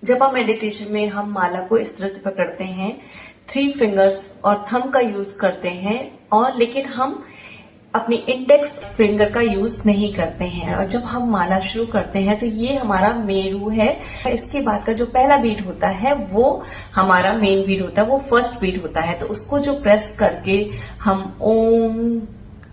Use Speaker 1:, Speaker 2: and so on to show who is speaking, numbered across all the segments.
Speaker 1: जपा मेडिटेशन में हम माला को इस तरह से पकड़ते हैं, 3 फिंगर्स और थंब का यूज करते हैं, और लेकिन हम अपनी इंडेक्स फिंगर का यूज नहीं करते हैं। और जब हम माला शुरू करते हैं तो ये हमारा मेरू है। इसके बाद का जो पहला बीट होता है वो हमारा मेन बीट होता है, वो फर्स्ट बीट होता है। तो उसको जो प्रेस करके हम ओम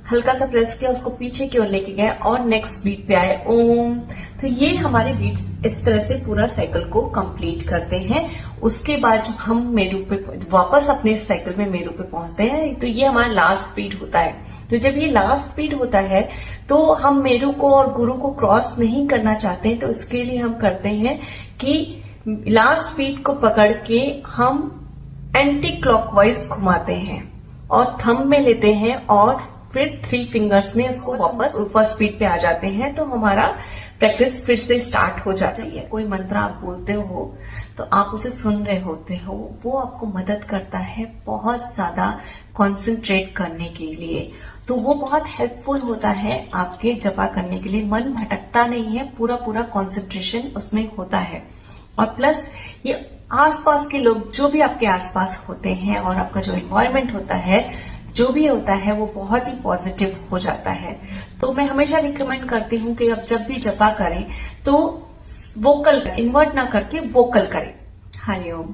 Speaker 1: हल्का सा प्रेस किया, उसको पीछे की ओर लेके गए और नेक्स्ट बीट पे आए ओम। तो ये हमारे बीट्स इस तरह से पूरा साइकिल को कंप्लीट करते हैं। उसके बाद जब हम मेरू पे वापस अपने साइकिल में मेरू पे पहुंचते हैं तो ये हमारा लास्ट बीट होता है। तो जब ये लास्ट बीट होता है तो हम मेरू को और गुरु को क्रॉस नहीं करना चाहते हैं, तो इसके लिए हम करते हैं कि लास्ट बीट को पकड़ के हम एंटी क्लॉकवाइज घुमाते हैं और थंब में लेते हैं और फिर 3 फिंगर्स में उसको वापस फर्स्ट बीट पे आ जाते हैं। तो हमारा प्रैक्टिस फिर से स्टार्ट हो जाती है। कोई मंत्र आप बोलते हो तो आप उसे सुन रहे होते हो, वो आपको मदद करता है बहुत ज्यादा कंसंट्रेट करने के लिए। तो वो बहुत हेल्पफुल होता है आपके जपा करने के लिए। मन भटकता नहीं है, पूरा पूरा कंसंट्रेशन उसमें होता है। और प्लस ये आसपास के लोग जो भी आपके आसपास होते हैं और आपका जो एनवायरनमेंट होता है, जो भी होता है, वो बहुत ही पॉजिटिव हो जाता है। तो मैं हमेशा रिकमेंड करती हूँ कि आप जब भी जपा करें तो वोकल, इन्वर्ट ना करके वोकल करें। हरिओम।